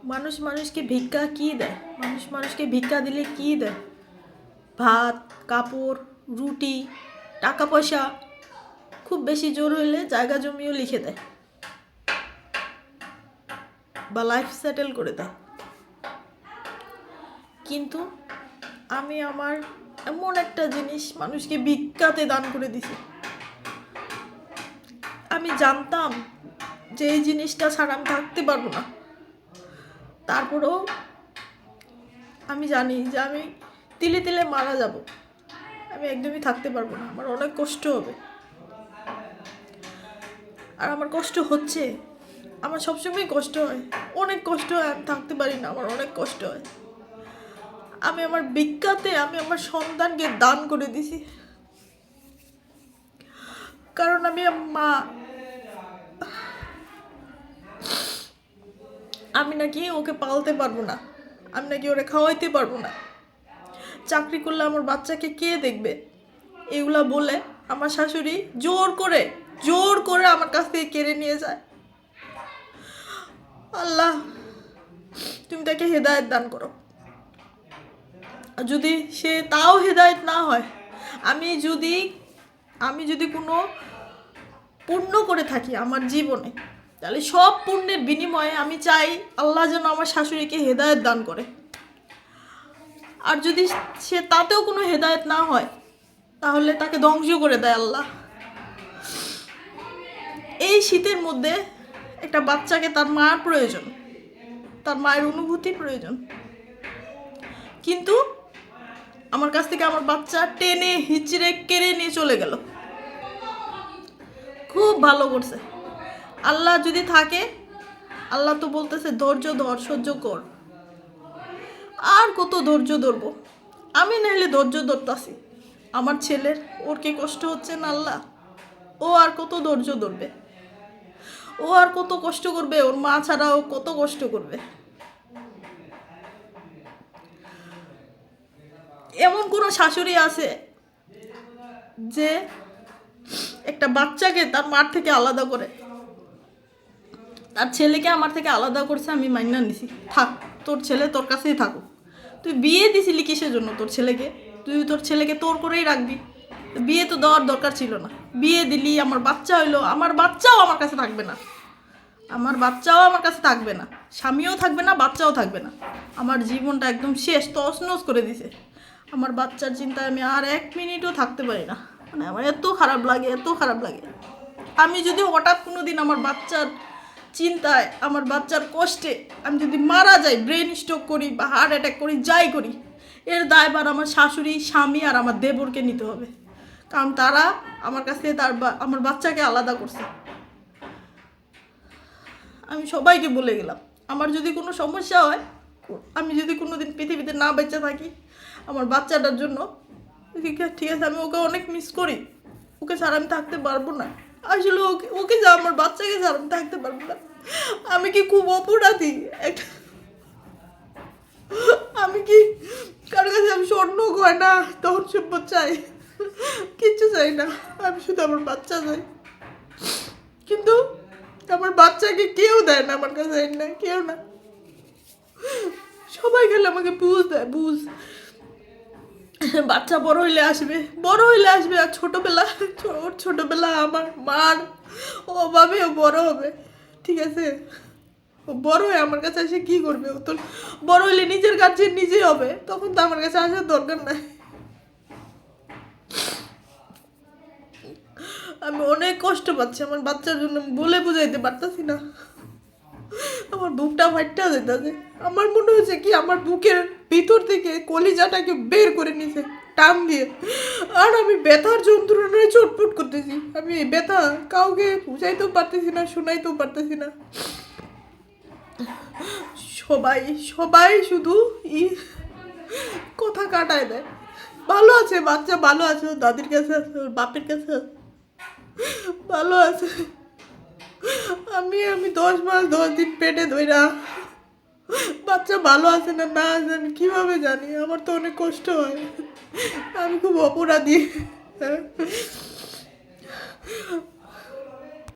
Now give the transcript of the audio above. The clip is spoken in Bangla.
মানুষ মানুষকে ভিক্ষা কি দেয়? মানুষ মানুষকে ভিক্ষা দিলে কি দেয়? ভাত, কাপড়, রুটি, টাকা পয়সা, খুব বেশি জোর হইলে জায়গা জমিও লিখে দেয় বা লাইফ সেটেল করে দেয়। কিন্তু আমি আমার এমন একটা জিনিস মানুষকে ভিক্ষাতে দান করে দিছি। আমি জানতাম যে এই জিনিসটা ছাড়া আমি থাকতে পারবো না, তারপরেও আমি জানি যে আমি তিলে তিলে মারা যাব, আমি একদমই থাকতে পারবো না, আমার অনেক কষ্ট হবে। আর আমার কষ্ট হচ্ছে, আমার সবসময় কষ্ট হয়, অনেক কষ্ট হয়, আমি থাকতে পারি না, আমার অনেক কষ্ট হয়। আমি আমার ভিক্ষাতে আমি আমার সন্তানকে দান করে দিছি, কারণ আমি মা। আমি নাকি ওকে পালতে পারবো না, আমি নাকি ওরে খাওয়াইতে পারবো না, চাকরি করলে আমার বাচ্চাকে কে দেখবে, এগুলা বলে আমার শাশুড়ি জোর করে আমার কাছ থেকে কেড়ে নিয়ে যায়। আল্লাহ, তুমি তাকে হেদায়েত দান করো। যদি সে তাও হেদায়েত না হয়, আমি যদি কোনো পুণ্য করে থাকি আমার জীবনে, তাহলে সব পুণ্যের বিনিময়ে আমি চাই আল্লাহ যেন আমার শাশুড়িকে হেদায়েত দান করে। আর যদি সে তাতেও কোনো হেদায়েত না হয়, তাহলে তাকে ধ্বংস করে দেয় আল্লাহ। এই শীতের মধ্যে একটা বাচ্চাকে তার মার প্রয়োজন, তার মায়ের অনুভূতি প্রয়োজন, কিন্তু আমার কাছ থেকে আমার বাচ্চা টেনে হিচড়ে কেড়ে নিয়ে চলে গেল। খুব ভালো করছে। আল্লাহ যদি থাকে, আল্লাহ তো বলতেছে ধৈর্য ধর, সহ্য কর। আর কত ধৈর্য ধরবো? আমি নাহলে ধৈর্য ধরতাছি, আমার ছেলের, ওর কি কষ্ট হচ্ছে না আল্লাহ? ও আর কত ধৈর্য ধরবে? ও আর কত কষ্ট করবে? ওর মা ছাড়া ও কত কষ্ট করবে? এমন কোনো শাশুড়ি আছে যে একটা বাচ্চাকে তার মার থেকে আলাদা করে? তার ছেলেকে আমার থেকে আলাদা করছে, আমি মাইনা নিছি, থাক, তোর ছেলে তোর কাছেই থাকুক। তুই বিয়ে দিছিলি কিসের জন্য তোর ছেলেকে? তুই তোর ছেলেকে তোর করেই রাখবি, বিয়ে তো দেওয়ার দরকার ছিল না। বিয়ে দিলি, আমার বাচ্চা হইলো, আমার বাচ্চাও আমার কাছে থাকবে না, আমার বাচ্চাও আমার কাছে থাকবে না, স্বামীও থাকবে না, বাচ্চাও থাকবে না। আমার জীবনটা একদম শেষ, তছনছ করে দিছে। আমার বাচ্চার চিন্তায় আমি আর এক মিনিটও থাকতে পারি না, মানে আমার এত খারাপ লাগে, এত খারাপ লাগে। আমি যদি হঠাৎ কোনো দিন আমার বাচ্চার চিন্তায়, আমার বাচ্চার কষ্টে আমি যদি মারা যাই, ব্রেন স্ট্রোক করি বা হার্ট অ্যাটাক করি, যাই করি, এর দায়ভার আমার শাশুড়ি, স্বামী আর আমার দেবরকে নিতে হবে, কারণ তারা আমার কাছ থেকে আমার বাচ্চাকে আলাদা করছে। আমি সবাইকে বলে গেলাম, আমার যদি কোনো সমস্যা হয়, আমি যদি কোনো দিন পৃথিবীতে না বেঁচে থাকি, আমার বাচ্চাটার জন্য, ঠিক আছে, আমি ওকে অনেক মিস করি, ওকে ছাড়া আমি থাকতে পারবো না। আসলে ওকে যা, আমার বাচ্চাকে ছাড়া আমি থাকতে পারবো না। আমি কি খুব অপরাধী একটা? আমি কি কার কাছে আমি স্বর্ণ গয়না ধন সম্পদ চাই? কিচ্ছু চাই না, আমি শুধু আমার বাচ্চা চাই। কিন্তু আমার বাচ্চাকে কেউ দেয় না আমার কাছে, না কেউ না। সবাই খেলে আমাকে বুঝ দেয়, বুঝ। বাচ্চা বড় হইলে আসবে, আর ছোটবেলা আমার মার অভাবে ও বড় হবে, ঠিক আছে? ও বড় হয়ে আমার কাছে এসে কি করবে? ও তো বড় হইলে নিজের কাছে নিজেই হবে, তখন তো আমার কাছে আসার দরকার নাই। আমি অনেক কষ্ট পাচ্ছি আমার বাচ্চার জন্য, বলে বুঝাইতে পারতাছি না। আমার বুকটা ফাইটটা যেতেছে, আমার মনে হচ্ছে কি আমার বুকের ভিতর থেকে কলিজাটাকে বের করে নিছে টান দিয়ে, আর আমি ব্যথার যন্ত্রণায় চটপট করতেছি। আমি এই ব্যথা কাউকে বুঝাইতেও পারতেছি না, শোনাইতেও পারতেছি না। সবাই শুধু কথা কাটায় দেয়, ভালো আছে বাচ্চা, ভালো আছে, ওর দাদির কাছে আছে, ওর বাপের কাছে আছে, ভালো আছে। আমি 10 মাস 10 দিন পেটে ধইরা বাচ্চা ভালো আছে না না আছে আমি কীভাবে জানি? আমার তো অনেক কষ্ট হয়, আমি খুব অপরাধী।